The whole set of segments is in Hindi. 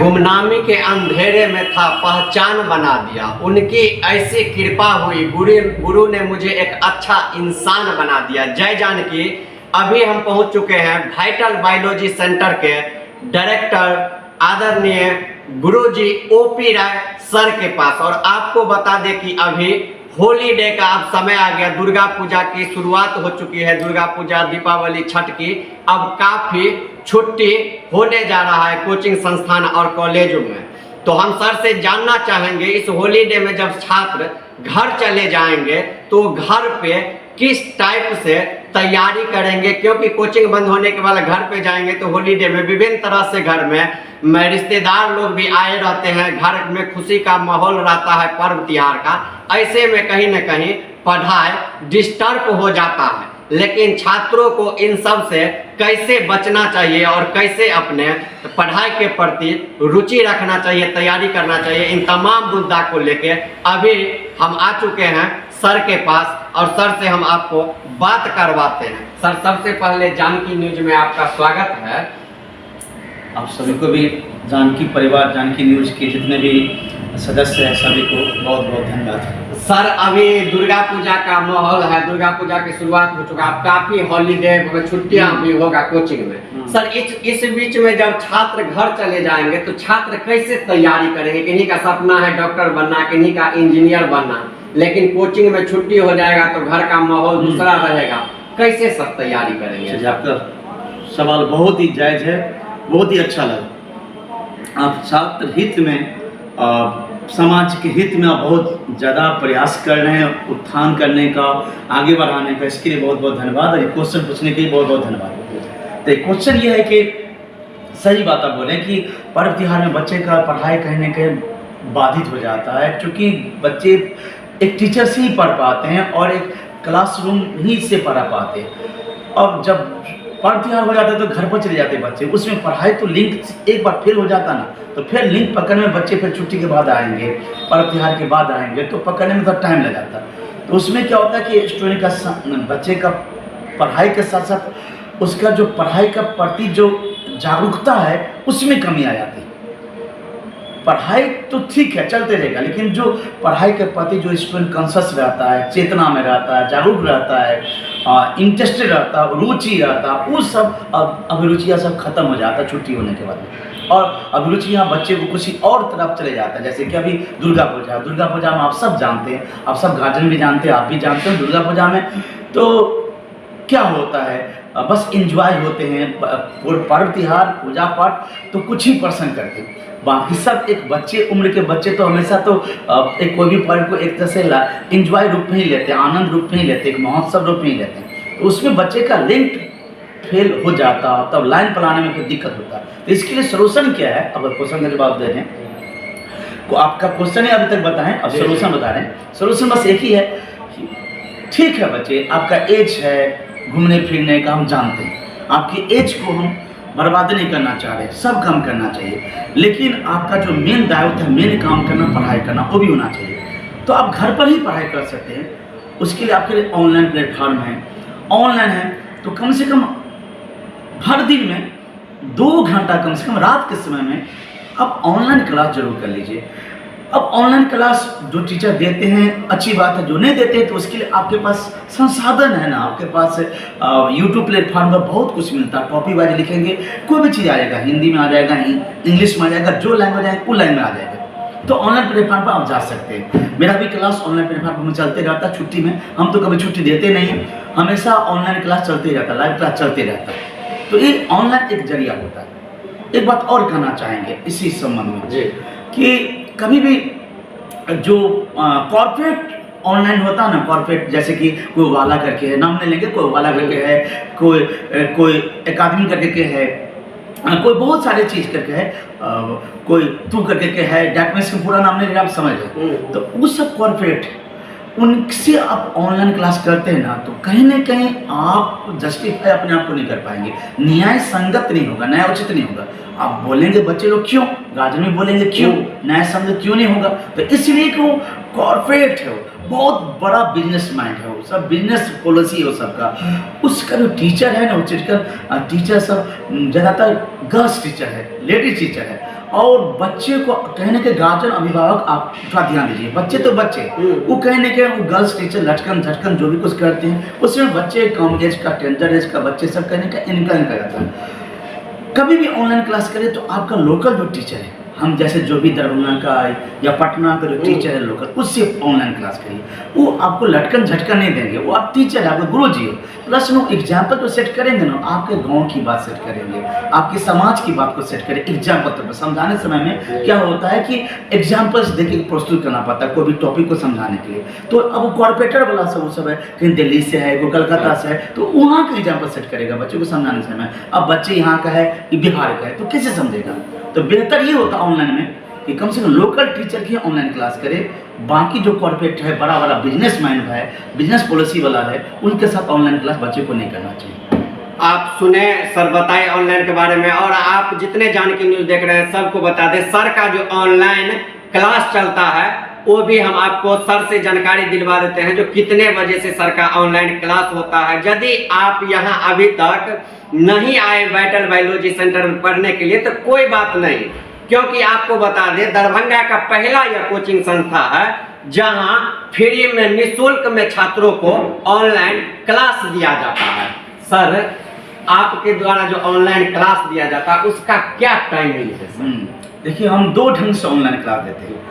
गुमनामी के अंधेरे में था, पहचान बना दिया। उनकी ऐसी कृपा हुई, गुरु ने मुझे एक अच्छा इंसान बना दिया। जय जानकी। अभी हम पहुंच चुके हैं वाइटल बायोलॉजी सेंटर के डायरेक्टर आदरणीय गुरुजी ओपी राय सर के पास। और आपको बता दें कि अभी होली डे का अब समय आ गया, दुर्गा पूजा की शुरुआत हो चुकी है। दुर्गा पूजा, दीपावली, छठ की अब काफ़ी छुट्टी होने जा रहा है कोचिंग संस्थान और कॉलेजों में। तो हम सर से जानना चाहेंगे इस होली डे में जब छात्र घर चले जाएंगे तो घर पे किस टाइप से तैयारी करेंगे, क्योंकि कोचिंग बंद होने के बाद घर पे जाएंगे तो होली डे में विभिन्न तरह से घर में रिश्तेदार लोग भी आए रहते हैं, घर में खुशी का माहौल रहता है पर्व त्योहार का। ऐसे में कहीं ना कहीं पढ़ाई डिस्टर्ब हो जाता है। लेकिन छात्रों को इन सब से कैसे बचना चाहिए और कैसे अपने पढ़ाई के प्रति रुचि रखना चाहिए, तैयारी करना चाहिए, इन तमाम मुद्दा को लेके अभी हम आ चुके हैं सर के पास और सर से हम आपको बात करवाते हैं। सर, सबसे पहले जानकी न्यूज में आपका स्वागत है। आप सभी को भी जानकी परिवार, जानकी न्यूज के जितने भी सदस्य हैं सभी को बहुत बहुत धन्यवाद। सर, अभी दुर्गा पूजा का माहौल है, दुर्गा पूजा की शुरुआत हो चुका है, काफी हॉलीडे छुट्टियां भी होगा कोचिंग में। सर, इस बीच में जब छात्र घर चले जाएंगे तो छात्र कैसे तैयारी करेंगे? किन्हीं का सपना है डॉक्टर बनना, किन्हीं का इंजीनियर बनना, लेकिन कोचिंग में छुट्टी हो जाएगा तो घर का माहौल दूसरा रहेगा, कैसे सब तैयारी करेंगे? आपका सवाल बहुत ही जायज है, बहुत ही अच्छा लगा। आप छात्र हित में, समाज के हित में आप बहुत ज़्यादा प्रयास कर रहे हैं उत्थान करने का, आगे बढ़ाने का। इसके लिए बहुत बहुत धन्यवाद और क्वेश्चन पूछने के लिए बहुत बहुत धन्यवाद। तो क्वेश्चन ये है कि सही बात आप बोलें कि पर्व त्योहार में बच्चे का पढ़ाई कहीं ना कहीं बाधित हो जाता है, क्योंकि बच्चे एक टीचर से ही पढ़ पाते हैं और एक क्लासरूम ही से पढ़ा पाते हैं। और जब पर्व त्योहार हो जाता है तो घर पर चले जाते बच्चे, उसमें पढ़ाई तो लिंक एक बार फेल हो जाता ना, तो फिर लिंक पकड़ने में बच्चे फिर छुट्टी के बाद आएंगे, पर्व त्योहार के बाद आएंगे, तो पकड़ने में थोड़ा टाइम लग जाता है। तो उसमें क्या होता है कि स्टूडेंट का, बच्चे का पढ़ाई के साथ साथ उसका जो पढ़ाई का प्रति जो जागरूकता है उसमें कमी आ जाती है। पढ़ाई तो ठीक है चलते रहेगा, लेकिन जो पढ़ाई के प्रति जो स्टूडेंट कॉन्शियस रहता है, चेतना में रहता है, जागरूक रहता है, इंटरेस्टेड रहता है, रुचि रहता है, वो सब अभिरुचियाँ सब खत्म हो जाता है छुट्टी होने के बाद। और अभिरुचियाँ बच्चे को किसी और तरफ चले जाता है। जैसे कि अभी दुर्गा पूजा में आप सब जानते हैं, आप सब गार्जियन भी जानते हैं, आप भी जानते हैं, दुर्गा पूजा में तो क्या होता है, बस एंजॉय होते हैं, पर्व त्योहार पूजा पाठ तो कुछ ही पर्सन करते हैं, बाकी सब एक बच्चे उम्र के बच्चे तो हमेशा तो एक कोई भी पर्व को एक तरह से एंजॉय रूप में ही लेते हैं, आनंद रूप में ही लेते हैं, एक महोत्सव रूप में ही लेते हैं। तो उसमें बच्चे का लिंक फेल हो जाता, तब लाइन बनाने में फिर दिक्कत होता है। तो इसके लिए सोल्यूशन क्या है? अगर क्वेश्चन का जवाब दे रहे हैं तो आपका क्वेश्चन है अभी तक बताएं, अब सोल्यूशन बता रहे हैं। सोल्यूशन बस एक ही है कि ठीक है बच्चे, आपका एज है घूमने फिरने का, हम जानते हैं आपकी एज को हम बर्बाद नहीं करना चाह रहे, सब काम करना चाहिए, लेकिन आपका जो मेन दायित्व है, मेन काम करना, पढ़ाई करना, वो भी होना चाहिए। तो आप घर पर ही पढ़ाई कर सकते हैं। उसके लिए आपके लिए ऑनलाइन प्लेटफॉर्म है, ऑनलाइन है तो कम से कम हर दिन में 2 घंटा, कम से कम रात के समय में आप ऑनलाइन क्लास जरूर कर लीजिए। अब ऑनलाइन क्लास जो टीचर देते हैं अच्छी बात है, जो नहीं देते हैं तो उसके लिए आपके पास संसाधन है ना, आपके पास यूट्यूब प्लेटफॉर्म पर बहुत कुछ मिलता है। टॉपिक वाइज लिखेंगे कोई भी चीज़ आ जाएगा, हिंदी में आ जाएगा, इंग्लिश में आ जाएगा, जो लैंग्वेज आएगा वो लैंग्वेज में आ जाएगा। तो ऑनलाइन प्लेटफॉर्म पर आप जा सकते हैं। मेरा भी क्लास ऑनलाइन प्लेटफॉर्म पर चलते रहता है छुट्टी में, हम तो कभी छुट्टी देते नहीं हैं, हमेशा ऑनलाइन क्लास चलते रहता है, लाइव क्लास चलते रहता है। तो ये ऑनलाइन एक जरिया होता है। एक बात और कहना चाहेंगे इसी संबंध में जी, कि कभी भी जो कॉर्पोरेट ऑनलाइन होता है ना, कॉर्पोरेट जैसे कि कोई वाला करके है, नाम नहीं लेंगे, कोई वाला करके है, कोई अकादमी करके के है, कोई बहुत सारे चीज़ करके है, कोई तू करके के है, डॉक्यूमेंट्स का पूरा नाम नहीं लेंगे, आप समझ लो। तो वो सब कॉर्पोरेट, उनसे आप ऑनलाइन क्लास करते हैं ना, तो कहीं ना कहीं आप जस्टिफाई अपने आप को नहीं कर पाएंगे, न्याय संगत नहीं होगा, न्याय उचित नहीं होगा। आप बोलेंगे बच्चे लोग क्यों, गार्जियन भी बोलेंगे क्यों, न्याय संगत क्यों नहीं होगा। तो इसलिए कि वो कॉर्पोरेट है, बहुत बड़ा बिजनेस माइंड है, वो सब बिजनेस पॉलिसी है वो सबका। उसका जो टीचर है ना, वो टीचर सब ज़्यादातर गर्ल्स टीचर है, लेडीज टीचर है, और बच्चे को कहने के गार्जियन अभिभावक आप थोड़ा ध्यान दीजिए, बच्चे तो बच्चे, वो कहने के वो गर्ल्स टीचर लटकन झटकन जो भी कुछ करते हैं उसमें बच्चे कम एज का टेंडर एज का बच्चे सब कहने का इनका जाता है। कभी भी ऑनलाइन क्लास करें तो आपका लोकल जो टीचर है, हम जैसे जो भी दरभंगा का या पटना का जो टीचर है लोकल, उससे ऑनलाइन क्लास करिए। वो आपको लटकन झटकन नहीं देंगे, वो आप टीचर है, आपके गुरु जी हो। प्लस वो एग्जाम्पल जो सेट करेंगे ना, आपके गांव की बात सेट करेंगे, आपके समाज की बात को सेट करें। एग्जाम्पल तो समझाने समय में क्या होता है कि एग्जाम्पल्स देके प्रस्तुत करना पड़ता है कोई भी टॉपिक को समझाने के लिए। तो अब कॉर्पोरेटर वाला सब वो सब है, कहीं दिल्ली से है, कोई कलकत्ता से है, तो वहाँ का एग्जाम्पल सेट करेगा बच्चे को समझाने समय। अब बच्चे यहाँ का है कि बिहार का है, तो कैसे समझेगा? तो बेहतर ये होता ऑनलाइन में कि कम से कम लोकल टीचर की ऑनलाइन क्लास करे। बाकी जो कॉर्पोरेट है, बड़ा बड़ा बिजनेस मैन है, बिजनेस पॉलिसी वाला है, उनके साथ ऑनलाइन क्लास बच्चे को नहीं करना चाहिए। आप सुने सर बताए ऑनलाइन के बारे में, और आप जितने जान की न्यूज़ देख रहे हैं सबको बता दें सर का जो ऑनलाइन क्लास चलता है वो भी हम आपको सर से जानकारी दिलवा देते हैं, जो कितने बजे से सर का ऑनलाइन क्लास होता है। यदि आप यहाँ अभी तक नहीं आए बैटल बायोलॉजी सेंटर में पढ़ने के लिए तो कोई बात नहीं, क्योंकि आपको बता दें दरभंगा का पहला यह कोचिंग संस्था है जहां फ्री में निःशुल्क में छात्रों को ऑनलाइन क्लास दिया जाता है। सर आपके द्वारा जो ऑनलाइन क्लास दिया जाता है उसका क्या टाइमिंग है सर? देखिए हम दो ढंग से ऑनलाइन क्लास देते हैं।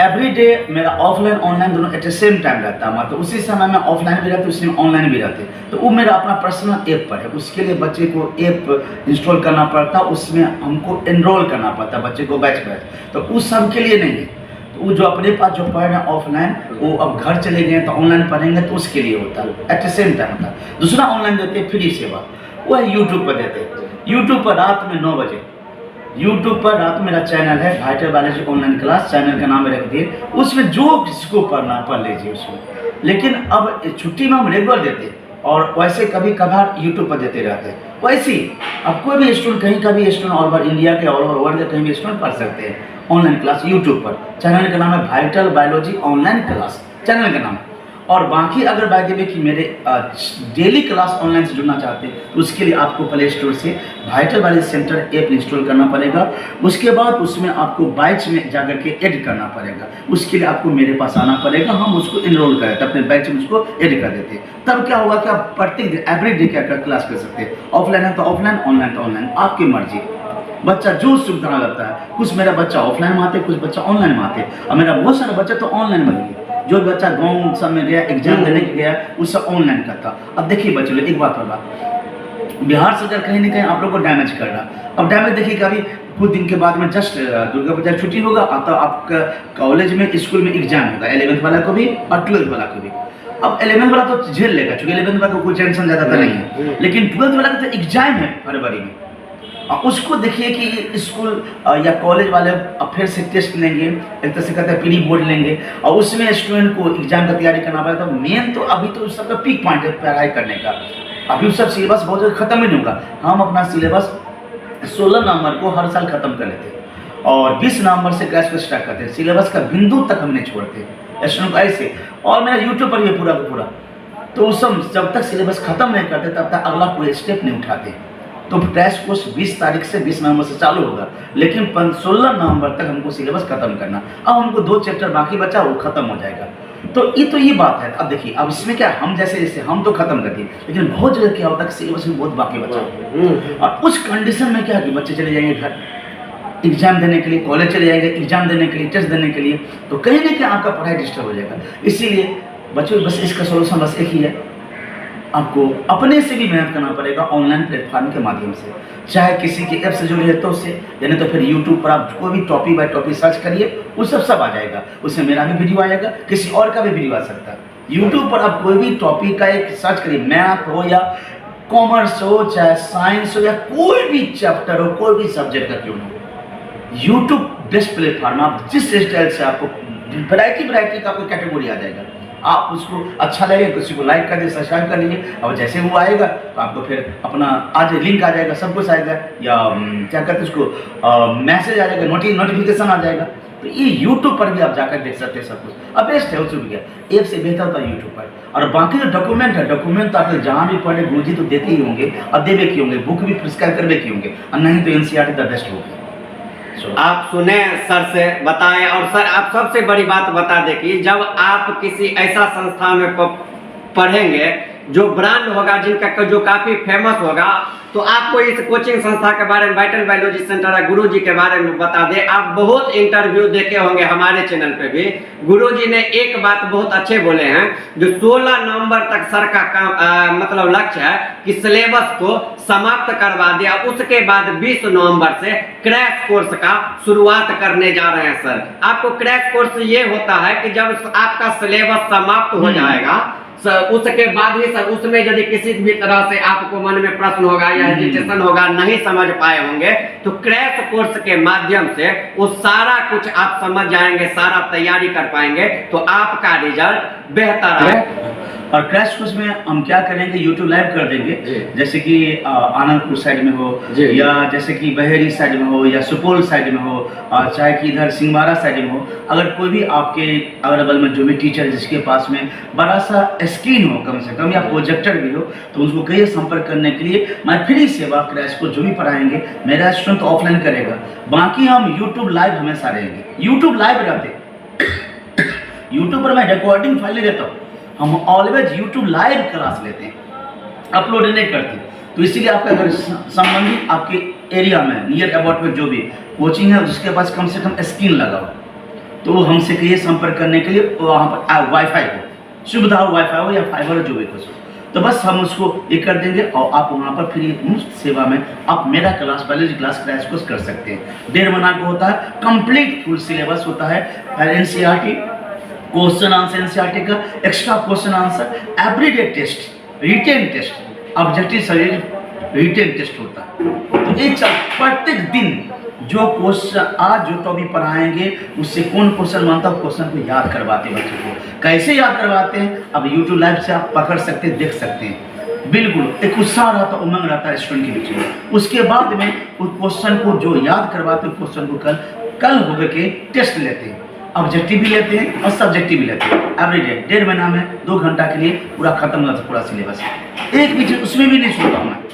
एवरी डे मेरा ऑफलाइन ऑनलाइन दोनों एट द सेम टाइम रहता है, मतलब उसी समय में ऑफलाइन भी रहते उसी में ऑनलाइन भी रहते। तो वो मेरा अपना पर्सनल ऐप पर है, उसके लिए बच्चे को ऐप इंस्टॉल करना पड़ता है, उसमें हमको एनरोल करना पड़ता है बच्चे को बैच। तो उस सब के लिए नहीं है। तो वो जो अपने पास जो पढ़ रहे हैं ऑफलाइन, वो अब घर चले गए तो ऑनलाइन पढ़ेंगे तो उसके लिए होता है एट द सेम टाइम होता है। दूसरा ऑनलाइन देते हैं फ्री सेवा, वो है यूट्यूब पर देते हैं। यूट्यूब पर रात में 9 बजे यूट्यूब पर रात मेरा चैनल है battle biology online class, channel का नाम रख दिए। उसमें जो किसको पढ़ना पढ़ लीजिए उसमें। लेकिन अब छुट्टी में हम रेगुलर देते हैं और वैसे कभी कभार यूट्यूब पर देते रहते हैं। वैसे ही अब कोई भी स्टूडेंट कहीं का भी स्टूडेंट ऑल ओवर इंडिया के ऑल ओवर वर्ल्ड के कहीं भी स्टूडेंट पढ़ सकते हैं ऑनलाइन क्लास यूट्यूब पर। चैनल का नाम है battle biology online class, channel का नाम। और बाकी अगर बात ये कि मेरे डेली क्लास ऑनलाइन से जुड़ना चाहते हैं तो उसके लिए आपको प्ले स्टोर से battle biology centre app install करना पड़ेगा। उसके बाद उसमें आपको बैच में जाकर के ऐड करना पड़ेगा। उसके लिए आपको मेरे पास आना पड़ेगा, हम उसको इनरोल कर देते हैं, अपने बैच में उसको ऐड कर देते हैं। तब क्या होगा कि आप प्रत्येक दिन एवरी डे क्या क्लास कर सकते हैं। ऑफलाइन है तो ऑफलाइन, ऑनलाइन तो ऑनलाइन, आपकी मर्जी। बच्चा जो सुविधा लगता है, कुछ मेरा बच्चा ऑफलाइन में आते, कुछ बच्चा ऑनलाइन में आते, और मेरा बहुत सारा बच्चा तो ऑनलाइन में गया। जो बच्चा गाँव सब में गया एग्जाम देने के गया वो सब ऑनलाइन करता। अब देखिए बच्चों लोग एक बात पर बात, बिहार से अगर कहीं ना कहीं आप लोग को डैमेज कर रहा, अब डैमेज देखिए कभी कुछ दिन के बाद में जस्ट दुर्गा पूजा छुट्टी होगा तो आपका कॉलेज में स्कूल में एग्जाम होगा 11th वाला को भी और 12th वाला को भी। अब 11th वाला तो झेल लेगा क्योंकि 11th वाला को कोई टेंशन ज़्यादा नहीं है, लेकिन 12th वाला का तो एग्जाम है फरवरी में। उसको देखिए कि स्कूल या कॉलेज वाले अब फिर से टेस्ट लेंगे, एक तरह से कहते हैं प्री बोर्ड लेंगे, और उसमें स्टूडेंट को एग्जाम का तैयारी करना पड़ेगा। तो मेन तो अभी तो सबका पीक पॉइंट है पढ़ाई करने का। अभी सब सिलेबस बहुत जल्द खत्म ही नहीं होगा। हम अपना सिलेबस 16 नवंबर को हर साल खत्म कर लेते हैं और 20 नवंबर से क्लास को स्टार्ट करते हैं। सिलेबस का बिंदु तक हम नहीं छोड़ते स्टूडेंट को ऐसे। और मेरा यूट्यूब पर ये पूरा का पूरा, तो उस जब तक सिलेबस खत्म नहीं करते तब तक अगला कोई स्टेप नहीं उठाते। तो क्रैश कोर्स 20 तारीख से 20 नवंबर से चालू होगा, लेकिन 16 नवंबर तक हमको सिलेबस खत्म करना। अब हमको 2 चैप्टर बाकी बचा, वो खत्म हो जाएगा। तो ये बात है। अब देखिए अब इसमें क्या, हम जैसे हम तो खत्म कर दिए, लेकिन बहुत जगह क्या होता है सिलेबस में बहुत बाकी बचा। और उस कंडीशन में क्या कि बच्चे चले जाएंगे घर एग्जाम देने के लिए, कॉलेज चले जाएंगे एग्जाम देने के लिए, टेस्ट देने के लिए, तो कहीं ना कहीं आपका पढ़ाई डिस्टर्ब हो जाएगा। इसीलिए बच्चों बस इसका सोल्यूशन बस एक ही है, आपको अपने से भी मेहनत करना पड़ेगा ऑनलाइन प्लेटफॉर्म के माध्यम से। चाहे किसी के ऐप से जुड़े हैं तो उससे, यानी तो फिर यूट्यूब पर आप कोई भी टॉपिक बाय टॉपिक सर्च करिए, वो सब आ जाएगा। उसमें मेरा भी वीडियो आएगा, किसी और का भी वीडियो आ सकता है। यूट्यूब पर आप कोई भी टॉपिक का एक सर्च करिए, मैथ हो या कॉमर्स हो, चाहे साइंस हो, या कोई भी चैप्टर हो, कोई भी सब्जेक्ट का क्यों ना हो, यूट्यूब बेस्ट प्लेटफॉर्म। आप जिस स्टाइल से आपको वैरायटी का आपको कैटेगरी आ जाएगा, आप उसको अच्छा लगे किसी को लाइक कर दीजिए, सब्सक्राइब कर लीजिए। और जैसे वो आएगा तो आपको फिर अपना आज लिंक आ जाएगा, सब कुछ आएगा, या क्या कहते हैं उसको मैसेज आ जाएगा, नोटिफिकेशन आ जाएगा। तो ये यूट्यूब पर भी आप जाकर देख सकते हैं सब कुछ। अब बेस्ट है, उसको गया ऐप से बेहतर होता है यूट्यूब पर। और बाकी जो डॉक्यूमेंट है, डॉक्यूमेंट तो आप जहाँ भी पढ़े गुरुजी तो देते ही होंगे और देवे की होंगे, बुक भी प्रिस्क्राइब करवे की होंगे, और नहीं तो NCERT द बेस्ट बुक है। आप सुने सर से बताएं। और सर आप सबसे बड़ी बात बता दें कि जब आप किसी ऐसा संस्था में पढ़ेंगे जो ब्रांड होगा, जिनका जो काफी फेमस होगा, तो आपको इस कोचिंग संस्था के बारे में, वाइटल बायोलॉजी सेंटर है, गुरुजी के बारे में बता दें। आप बहुत इंटरव्यू देखे होंगे हमारे चैनल पे भी। गुरुजी ने एक बात बहुत अच्छे बोले हैं, जो 16 नवंबर तक सर का काम मतलब लक्ष्य है कि सिलेबस को समाप्त करवा दिया, उसके बाद 20 नवंबर से क्रैश कोर्स का शुरुआत करने जा रहे हैं सर। आपको क्रैश कोर्स ये होता है कि जब आपका सिलेबस समाप्त हो जाएगा सर, उसके बाद ही सर उसमें यदि किसी भी तरह से आपको मन में प्रश्न होगा या हेजिटेशन होगा, नहीं समझ पाए होंगे, तो क्रैश कोर्स के माध्यम से वो सारा कुछ आप समझ जाएंगे, सारा तैयारी कर पाएंगे, तो आपका रिजल्ट बेहतर है। और क्रैश कोर्स में हम क्या करेंगे, यूट्यूब लाइव कर देंगे, जैसे कि आनंदपुर साइड में हो, या जैसे कि बहेरी साइड में हो, या सुपौल साइड में हो, चाहे कि इधर सिंहवाड़ा साइड में हो। अगर कोई भी आपके अगल बगल में जो भी टीचर जिसके पास में बड़ा सा स्क्रीन हो कम से कम, या प्रोजेक्टर भी हो, तो उसको कहिए संपर्क करने के लिए। मैं फ्री सेवा क्रैश कोर्स जो भी पढ़ाएंगे, मेरा स्टूडेंट ऑफलाइन करेगा, बाकी हम यूट्यूब लाइव हमेशा रहेंगे। यूट्यूब लाइव रहते, यूट्यूब पर मैं रिकॉर्डिंग फाइल देता हूँ, हम ऑलवेज यूट्यूब लाइव क्लास लेते हैं, अपलोड नहीं करते। तो इसीलिए आपका अगर संबंधित आपके एरिया में नियर अबाउट में जो भी कोचिंग है, जिसके पास कम से कम स्क्रीन लगा हो, तो वो हमसे कहिए संपर्क करने के लिए। वहाँ पर वाईफाई हो, सुविधा हो, वाईफाई हो या फाइबर जो भी कुछ हो, तो बस हम उसको ये कर देंगे और आप वहाँ पर फ्री मुफ्त सेवा में आप मेरा class, biology class crash course कर सकते हैं। 1.5 महीना का होता है, कंप्लीट फुल सिलेबस होता है, एनसीईआरटी क्वेश्चन आंसर, एनसीईआरटी का extra question answer, everyday test, written test, objective subject written test होता है। तो एक प्रत्येक दिन जो क्वेश्चन आज जो टॉपिक पढ़ाएंगे उससे कौन क्वेश्चन मानता है, क्वेश्चन को याद करवाते हैं बच्चों को। कैसे याद करवाते हैं, अब यूट्यूब लाइव से आप पकड़ सकते हैं, देख सकते हैं। बिल्कुल एक उत्साह रहता, उमंग रहता है स्टूडेंट के बीच में। उसके बाद में उस क्वेश्चन को जो याद करवाते हैं, क्वेश्चन को कल होकर के टेस्ट लेते हैं, ऑब्जेक्टिव भी लेते हैं और सब्जेक्टिव भी लेते हैं। एवरीडे 1.5 महीना में 2 घंटा के लिए पूरा खत्म होता है पूरा सिलेबस, एक भी चीज उसमें भी नहीं छोड़ता हूँ मैं।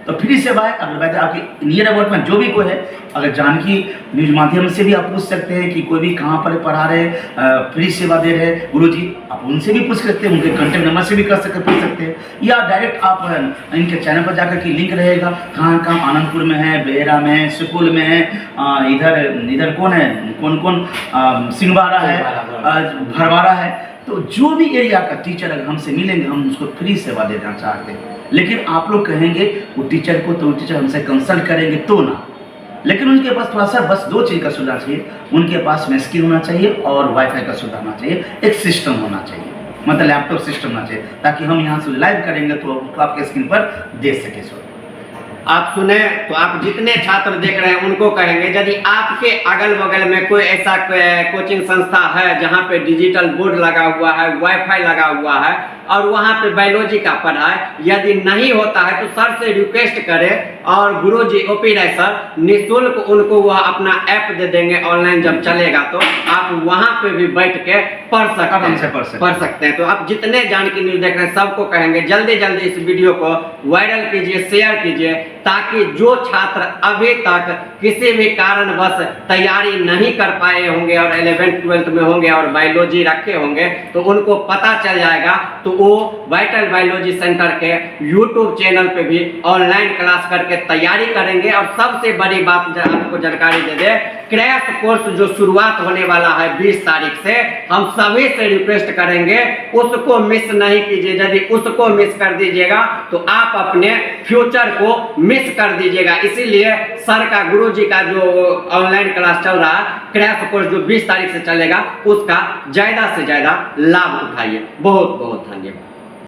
तो फ्री सेवा है। अगर वैसे आपके नियर अबाउट में जो भी कोई है, अगर जानकी न्यूज माध्यम से भी आप पूछ सकते हैं कि कोई भी कहाँ पर पढ़ा रहे हैं, फ्री सेवा दे रहे हैं गुरुजी, आप उनसे भी पूछ सकते हैं, उनके कॉन्टैक्ट नंबर से भी कर सकते पूछ सकते हैं, या डायरेक्ट आप इनके चैनल पर जाकर के लिंक रहेगा कहाँ कहाँ आनंदपुर में है, बेहरा में है, सुपौल में है, इधर कौन है, कौन सिंहवाड़ा है, भरवाड़ा है। तो जो भी एरिया का टीचर अगर हमसे मिलेंगे, हम उसको फ्री सेवा देना चाहते हैं। लेकिन आप लोग कहेंगे वो टीचर को, तो टीचर हमसे कंसल्ट करेंगे तो ना, लेकिन उनके पास थोड़ा सा बस 2 चीज़ का सुविधा चाहिए। उनके पास में स्क्रीन होना चाहिए और वाईफाई का सुविधा होना चाहिए, एक सिस्टम होना चाहिए, मतलब लैपटॉप सिस्टम होना चाहिए, ताकि हम यहाँ से लाइव करेंगे तो आपके स्क्रीन पर दे सके। आप सुने तो आप जितने छात्र देख रहे हैं उनको कहेंगे, यदि आपके अगल बगल में कोई ऐसा कोचिंग संस्था है जहां पे डिजिटल बोर्ड लगा हुआ है, वाईफाई लगा हुआ है और वहां पे बायोलॉजी का पढ़ाई यदि नहीं होता है, तो सर से रिक्वेस्ट करें और गुरुजी ओपी राय सर निःशुल्क उनको वह अपना ऐप दे देंगे। ऑनलाइन जब चलेगा तो आप वहां पे भी बैठ के पढ़ सकते हैं। तो आप जितने जानकी न्यूज देख रहे हैं सबको कहेंगे जल्दी जल्दी इस वीडियो को वायरल कीजिए, शेयर कीजिए, ताकि जो छात्र अभी तक किसी भी कारणवश तैयारी नहीं कर पाए होंगे और 11th 12th में होंगे और बायोलॉजी रखे होंगे, तो उनको पता चल जाएगा। तो वो वाइटल बायोलॉजी सेंटर के यूट्यूब चैनल पे भी ऑनलाइन क्लास करके तैयारी करेंगे। और सबसे बड़ी बात आपको जानकारी दे दे, क्रैश कोर्स जो शुरुआत होने वाला है 20 तारीख से, हम सभी से रिक्वेस्ट करेंगे उसको मिस नहीं कीजिए। यदि उसको मिस कर दीजिएगा तो आप अपने फ्यूचर को मिस कर दीजिएगा। इसीलिए सर का, गुरुजी का जो ऑनलाइन क्लास चल रहा है, क्रैश कोर्स जो 20 तारीख से चलेगा, उसका ज्यादा से ज्यादा लाभ उठाइए। बहुत बहुत धन्यवाद।